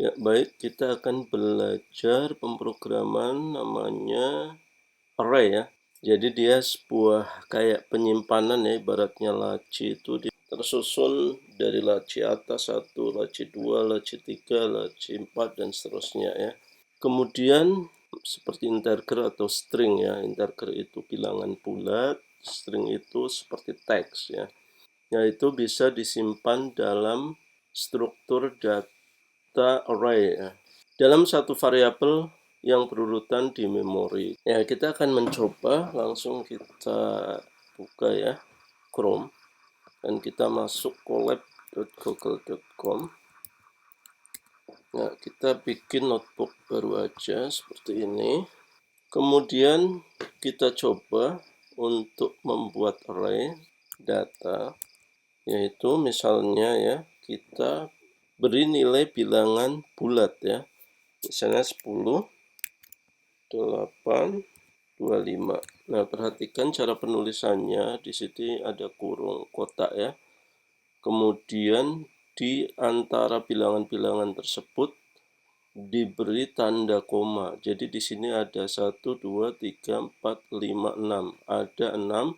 Ya, baik, kita akan belajar pemrograman namanya array ya. Jadi dia sebuah kayak penyimpanan ya, ibaratnya laci itu tersusun dari laci atas 1, laci 2, laci 3, laci 4, dan seterusnya ya. Kemudian seperti integer atau string ya. Integer itu bilangan bulat, string itu seperti teks ya. Yaitu bisa disimpan dalam struktur data array ya, dalam satu variabel yang berurutan di memori. Ya, kita akan mencoba, langsung kita buka ya Chrome dan kita masuk colab.google.com. Nah, kita bikin notebook baru aja seperti ini. Kemudian kita coba untuk membuat array data, yaitu misalnya ya, kita beri nilai bilangan bulat ya. Misalnya 10, 8, 25. Nah, perhatikan cara penulisannya. Di sini ada kurung kotak ya. Kemudian di antara bilangan-bilangan tersebut diberi tanda koma. Jadi di sini ada 1, 2, 3, 4, 5, 6. Ada 6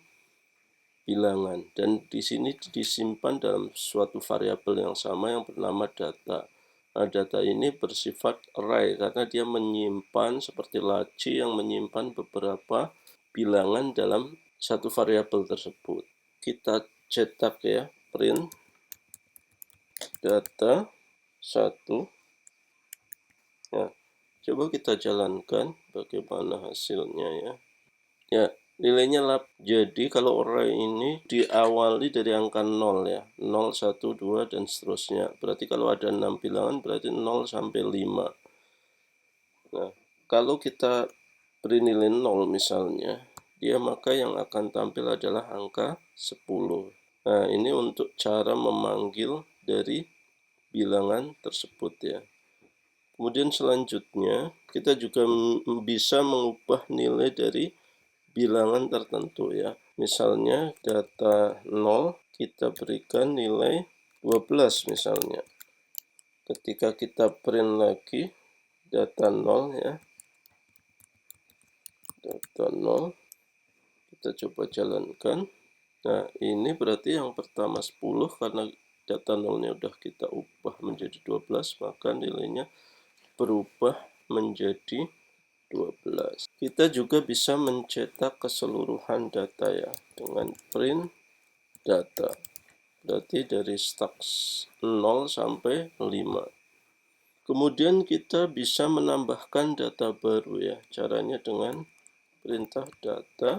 bilangan. Dan di sini disimpan dalam suatu variabel yang sama yang bernama data. Nah, data ini bersifat array karena dia menyimpan seperti laci yang menyimpan beberapa bilangan dalam satu variabel tersebut. Kita cetak ya, print data 1. Ya, coba kita jalankan bagaimana hasilnya ya. Ya, nilainya jadi kalau array ini diawali dari angka 0 ya, 0, 1, 2, dan seterusnya. Berarti kalau ada 6 bilangan berarti 0 sampai 5. Nah, kalau kita beri nilai 0 misalnya, dia maka yang akan tampil adalah angka 10. Nah, ini untuk cara memanggil dari bilangan tersebut ya. Kemudian selanjutnya kita juga bisa mengubah nilai dari bilangan tertentu ya. Misalnya data 0 kita berikan nilai 12 misalnya. Ketika kita print lagi data 0 ya. Data 0 kita coba jalankan. Nah, ini berarti yang pertama 10 karena data 0-nya udah kita ubah menjadi 12, maka nilainya berubah menjadi 12. Kita juga bisa mencetak keseluruhan data ya dengan print data. Berarti dari start 0 sampai 5. Kemudian kita bisa menambahkan data baru ya. Caranya dengan perintah data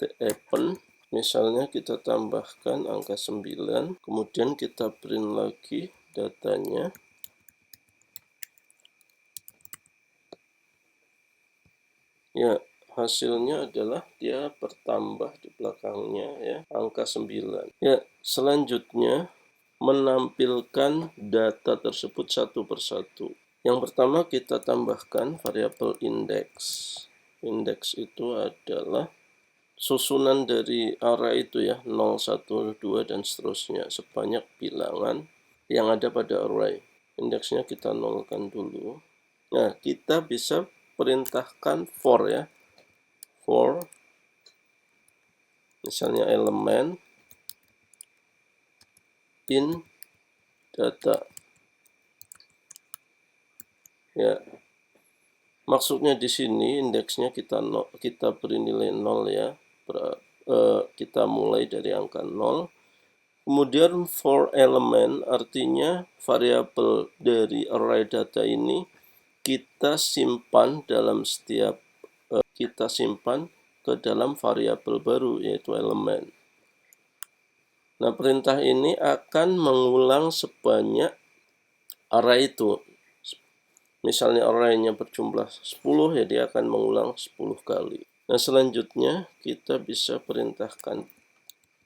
t-append. Misalnya kita tambahkan angka 9, kemudian kita print lagi datanya. Ya, hasilnya adalah dia bertambah di belakangnya ya, angka 9. Ya, selanjutnya menampilkan data tersebut satu persatu. Yang pertama kita tambahkan variabel index. Index itu adalah susunan dari array itu ya, 0, 1, 2, dan seterusnya. Sebanyak bilangan yang ada pada array. Indeksnya kita nolkan dulu. Nah, kita bisa perintahkan for ya. For misalnya elemen in data. Ya. Maksudnya di sini indeksnya kita beri nilai 0 ya. Kita mulai dari angka 0. Kemudian for element artinya variabel dari array data ini kita simpan ke dalam variabel baru yaitu elemen. Nah, perintah ini akan mengulang sebanyak array itu. Misalnya array-nya berjumlah 10 ya, dia akan mengulang 10 kali. Nah, selanjutnya kita bisa perintahkan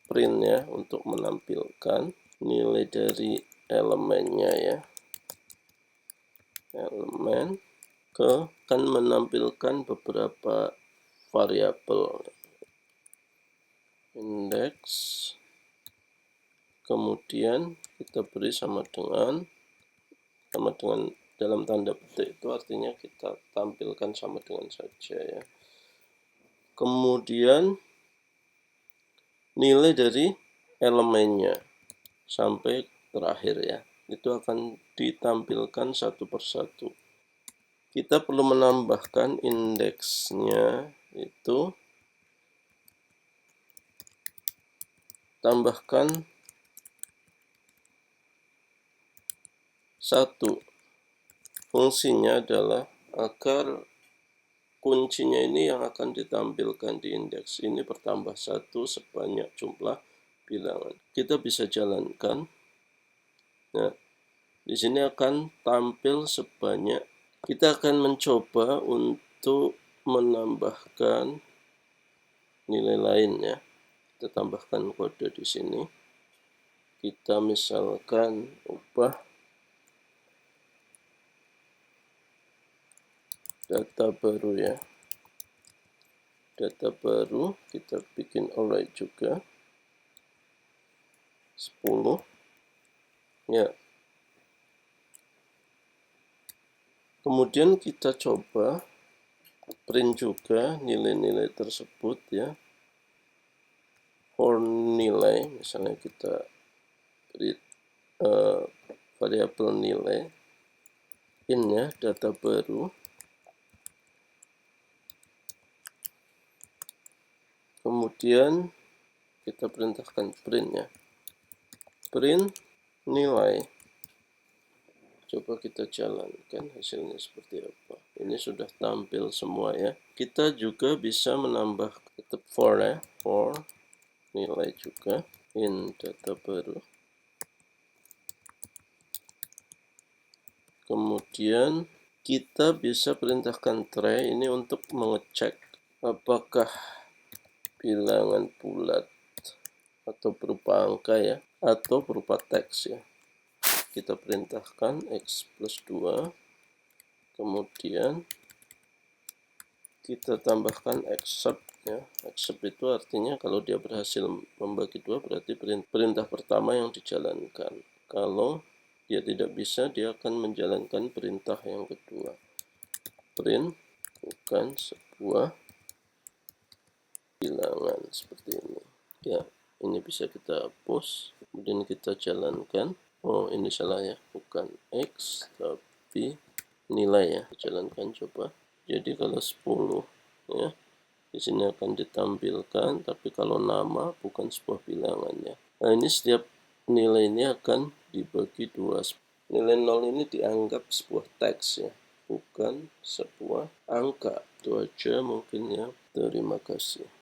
print ya untuk menampilkan nilai dari elemennya ya. Elemen akan menampilkan beberapa variabel index, kemudian kita beri sama dengan sama dengan dalam tanda petik itu artinya kita tampilkan sama dengan saja ya. Kemudian nilai dari elemennya sampai terakhir ya, itu akan ditampilkan satu persatu. Kita perlu menambahkan indeksnya, itu tambahkan 1. Fungsinya adalah agar kuncinya ini yang akan ditampilkan di indeks ini bertambah 1 sebanyak jumlah bilangan. Kita bisa jalankan. Nah, di sini akan tampil sebanyak. Kita akan mencoba untuk menambahkan nilai lain ya. Kita tambahkan kode di sini. Kita misalkan ubah data baru ya. Data baru kita bikin array juga 10 ya. Kemudian kita coba print juga nilai-nilai tersebut ya. For nilai, misalnya kita beri variabel nilai in ya, data baru. Kemudian kita perintahkan print ya. Print nilai. Coba kita jalankan hasilnya seperti apa. Ini sudah tampil semua ya. Kita juga bisa menambah tetap for ya. For nilai juga. In data baru. Kemudian kita bisa perintahkan try ini untuk mengecek apakah bilangan bulat atau berupa angka ya. Atau berupa teks ya. Kita perintahkan x plus 2, kemudian kita tambahkan except ya. Except itu artinya kalau dia berhasil membagi 2 berarti perintah pertama yang dijalankan. Kalau dia tidak bisa, dia akan menjalankan perintah yang kedua. Print bukan sebuah bilangan seperti ini ya. Ini bisa kita hapus, kemudian kita jalankan. Oh, ini salah ya, bukan X tapi nilai ya. Jalankan coba. Jadi kalau 10 ya, di sini akan ditampilkan, tapi kalau nama bukan sebuah bilangan ya. Nah, ini setiap nilai ini akan dibagi 2. Nilai 0 ini dianggap sebuah teks ya, bukan sebuah angka. Itu aja mungkin ya. Terima kasih.